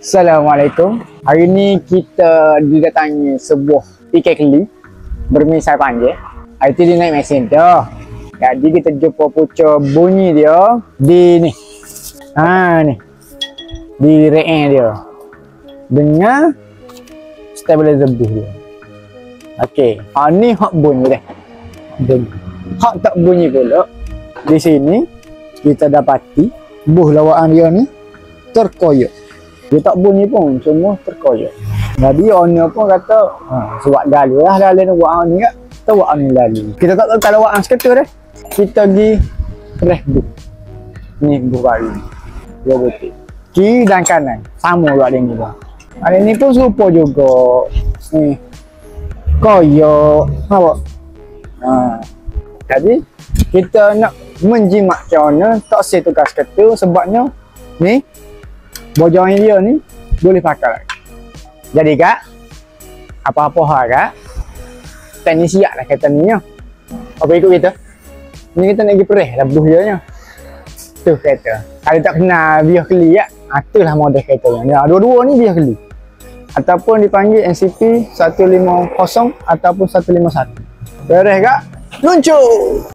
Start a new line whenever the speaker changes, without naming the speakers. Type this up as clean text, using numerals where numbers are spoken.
Assalamualaikum. Hari ni kita didatangi sebuah ikan keli bermisai panjang. Hari tu dia naik mesin tu. Jadi kita jumpa pucuk bunyi dia di ni. Ni. Di reeng dia. Dengan stabilizer dia. Okey. Ni hak bunyi dah. Hak tak bunyi pula. Di sini kita dapati buh lawaan dia ni terkoyak. Dia tak bunyi pun, semua terkoyak. Jadi owner pun kata, sebab galu lah galu ni buat ni kat. Kita buat ni lalu. Kita tak tahu kalau buat seketul dah. Kita pergi reh buh. Ni buh baru. Dua butir. Kiri dan kanan. Sama juga dengan ni. Hari ni pun serupa juga. Ni. Koyak. Nampak? Jadi, kita nak menjimat owner tak saya tukar seketul sebabnya ni bojong dia ni boleh pakai lagi. Jadi kak, apa-apa hal kak, kita ni siap lah kata ni ya. Apa ikut kita? Ni kita nak pergi perih lah buh dia nya. Tu kereta. Kalau tak kenal biar keli ya, itulah model kereta nya. Dua-dua ni biar keli. Ataupun dipanggil NCP 150 ataupun 151. Perih kak, luncur!